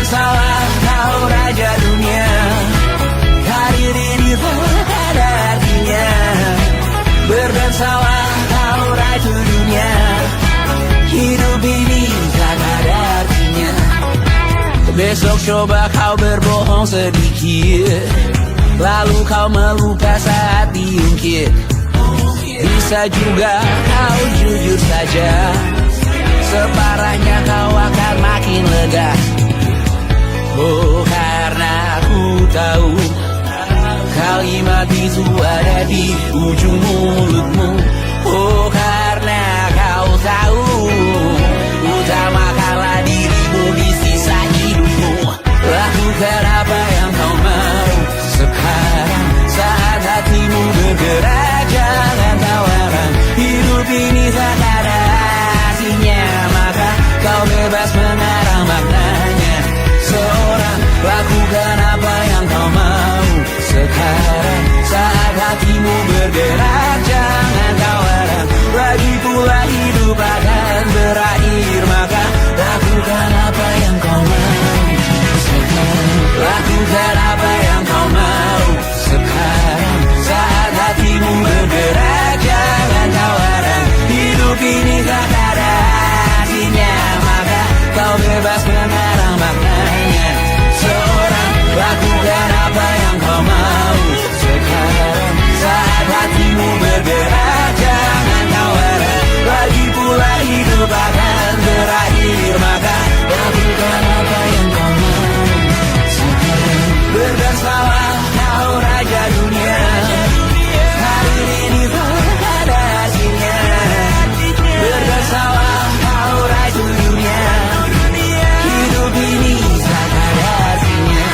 bersalah kau raja dunia. Karir ini tak ada artinya. Berdansalah kau ratu dunia. Hidup ini tak ada artinya. Besok coba kau berbohong sedikit, lalu kau melupa saat diungkit. Bisa juga kau jujur saja, separahnya kau akan makin lega. Oh, karena aku tahu kalimat itu ada di ujung mulutmu. Oh, karena kau tahu utamakanlah dirimu di sisa hidupmu. Lakukan apa yang kau mau sekarang, saat hatimu bergerak. Jangan tawaran, hidup ini tak ada artinya, maka kau bebas mengarang maknanya. Seorang, lakukan apa yang kau mau sekarang, saat hatimu bergerak. Jangan tawaran, lagi pula hidup akan berakhir, maka lakukan apa yang kau mau sekarang. Lakukan apa yang kau mau sekarang, saat hatimu bergerak. Jangan tawaran, hidup ini tak ada artinya, maka kau bebas mengarang maknanya. Seorang, lakukan apa yang kau mau sekarang, saat hatimu bergerak. Jangan tawaran, lagi pula hidup akan berakhir, maka lakukan apa yang kau mau sekarang. Berdansalah kau raja dunia. Hari ini tak ada artinya. Berdansalah kau raja dunia. Hidup ini tak ada artinya.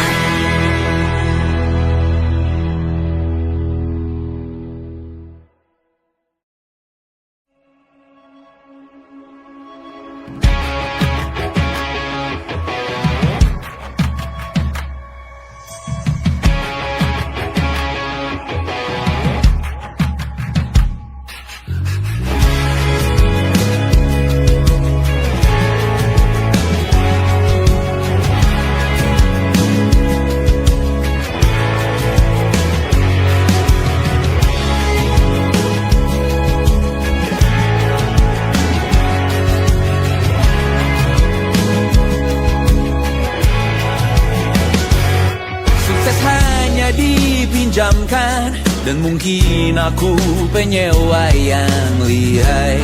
Dipinjamkan, dan mungkin aku penyewa yang lihai.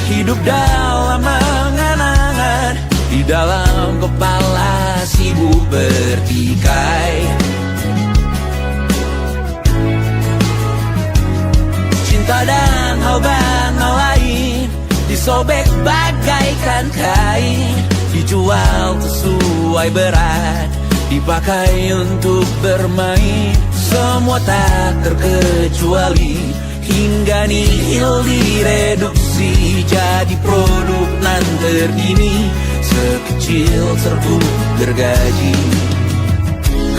Hidup dalam angan-angan, di dalam kepala sibuk bertikai. Cinta dan hal lain disobek bagaikan kain, dijual sesuai berat, dipakai untuk bermain. Semua tak terkecuali, hingga nihil direduksi jadi produk nan terkini, sekecil serbuk gergaji.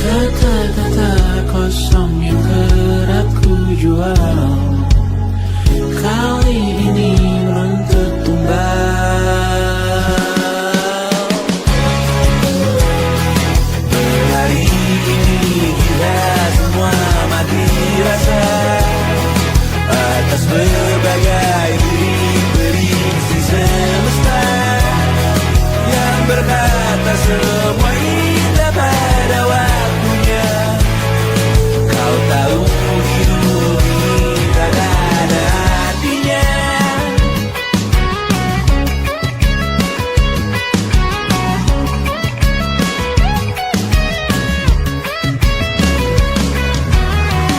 Kata-kata kosong yang kerap ku jual, kali ini menuntut tumbal. Hari ini kita semua mati rasa atas berbagai prediksi semesta yang berkata semua indah pada waktunya. Kau tahu hidup ini tak ada artinya.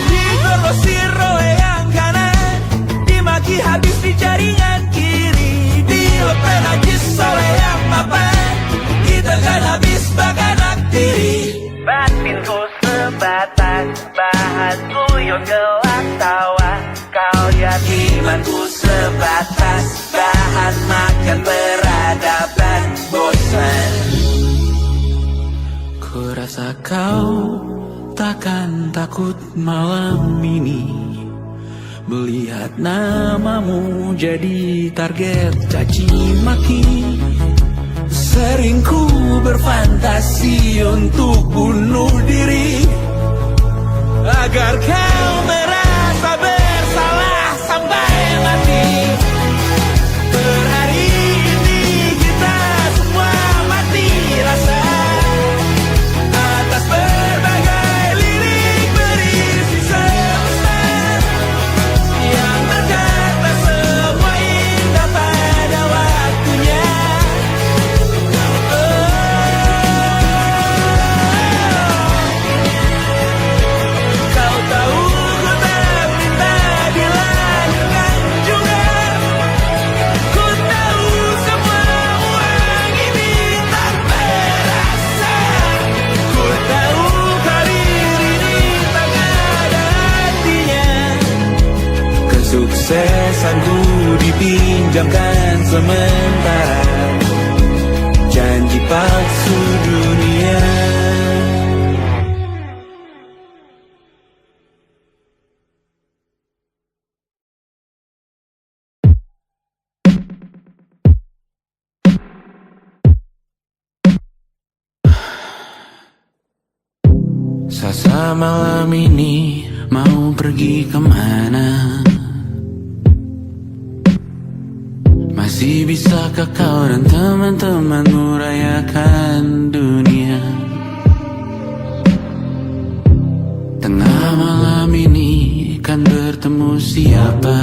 Digrosir oleh yang kanan, dimaki habis di jaringan kiri, dilepeh najis oleh yang mapan, kita kan habis bakanak diri. Batinku sebatas bahan guyon gelap tawa, kau jadi imanku sebatas bahan makan peradaban bosan. Ku rasa kau takkan takut malam ini Melihat namamu jadi target caci maki. Sering ku berfantasi untuk bunuh diri agar kau merasa bersalah sampai mati. Per hari ini kita semua mati rasa atas berbagai lirik berisi semesta yang berkata semua indah pada waktunya. Kau tahu ku tak minta dilahirkan juga. Ku tahu semua uang ini tak berasa. Ku tahu karir ini tak ada artinya. Kesuksesanku dipinjamkan sementara, janji palsu dunia. Sasa malam ini mau pergi kemana? Masih bisakah kau dan teman-temanmu rayakan dunia? Tengah malam ini kan bertemu siapa?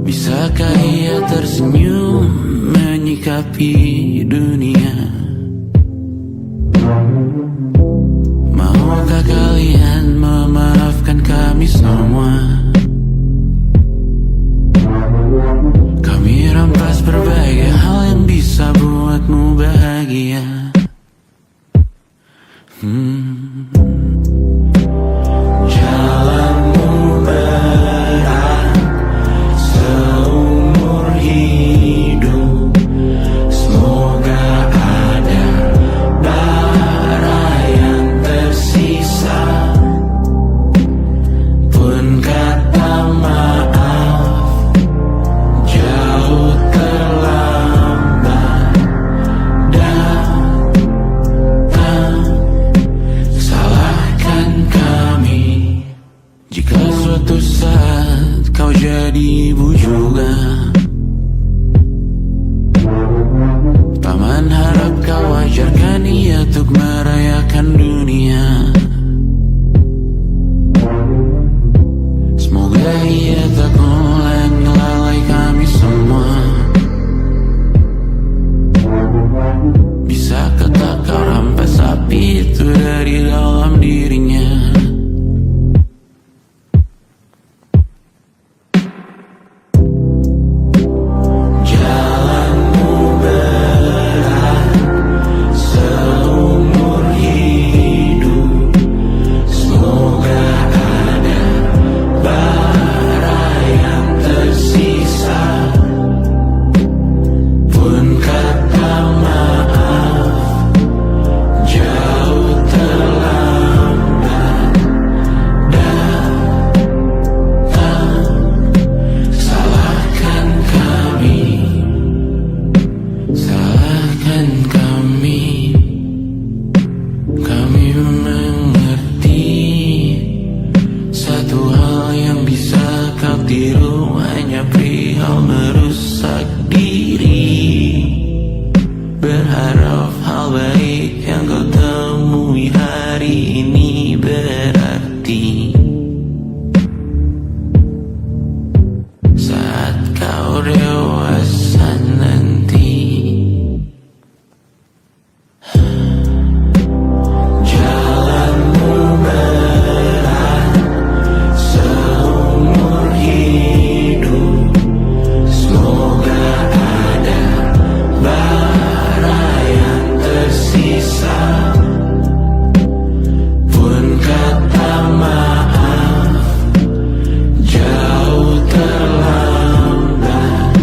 Bisakah ia tersenyum menyikapi dunia? Maukah kalian memaafkan kami semua? Kami rampas berbagai hal yang bisa buatmu bahagia. Jalanmu berat seumur hidup. Semoga ada bara yang tersisa. Pun kata maaf jauh terlambat datang. Salahkan kami jika suatu saat kau jadi ibu juga. Paman harap kau ajarkan ia untuk merayakan dunia. Semoga ia tak ulangi lalai kami semua. Bisakah tak kau rampas api itu dari dalam dirinya? Jalanmu berat seumur hidup. Semoga ada bara yang tersisa. Pun kata maaf jauh terlambat datang. Salahkan kami, salahkan kami. Kami mengerti satu hal yang bisa kau tiru hanya perihal merusak diri. Berharap hal baik yang kau temui hari ini berarti saat kau dewasa nanti. Jalanmu berat seumur hidup. Semoga ada bara yang tersisa. Pun kata maaf jauh terlambat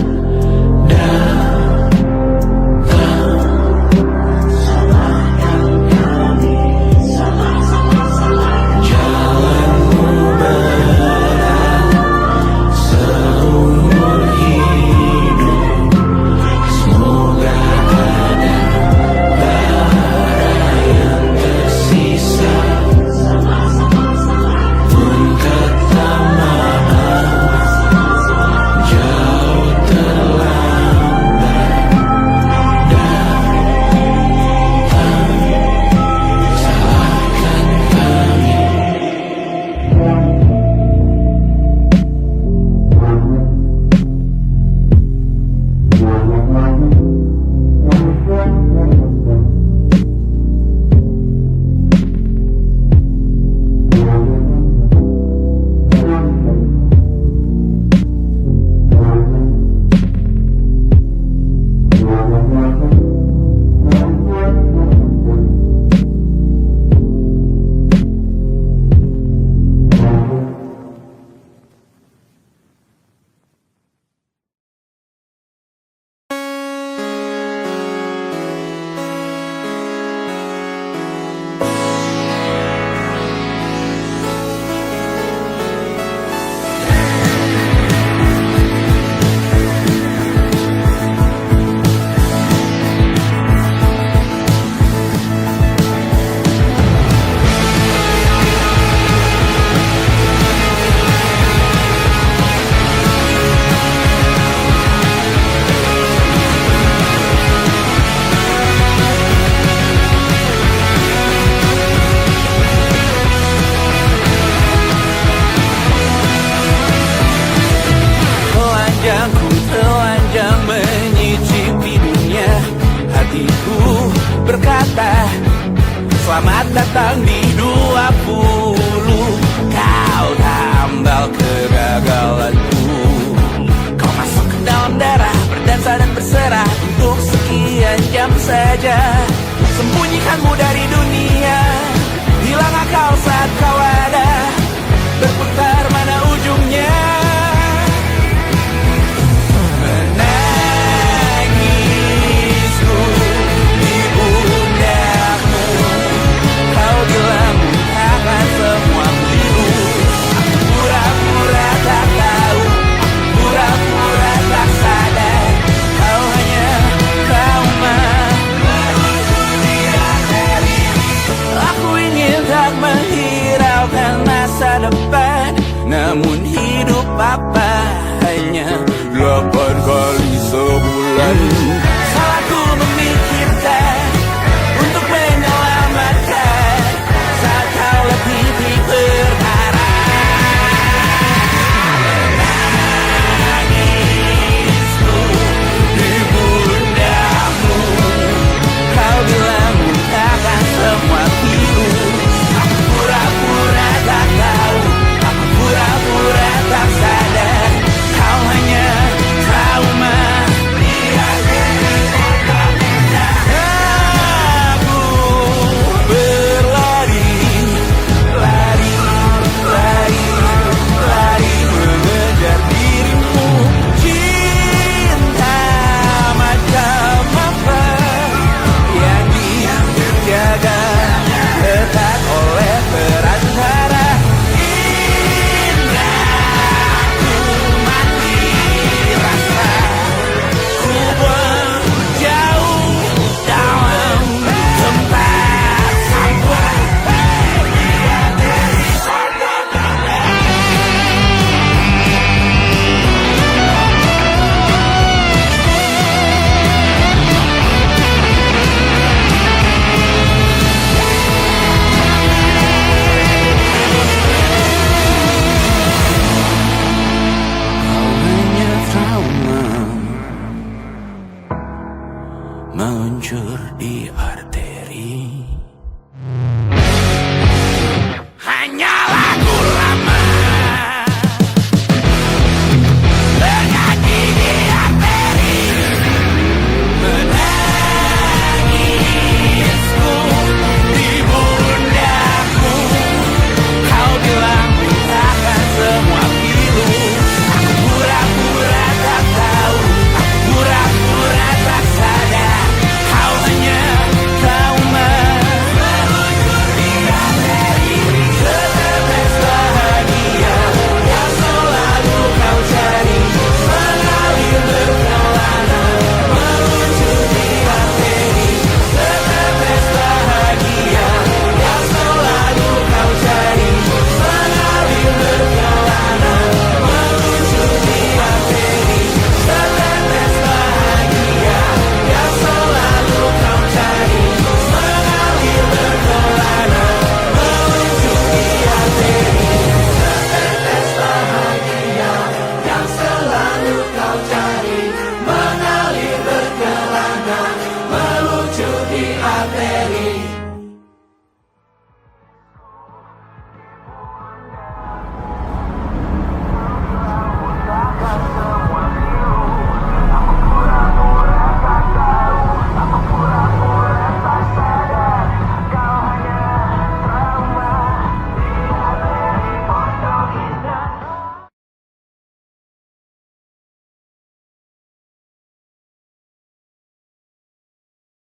Selamat datang di 20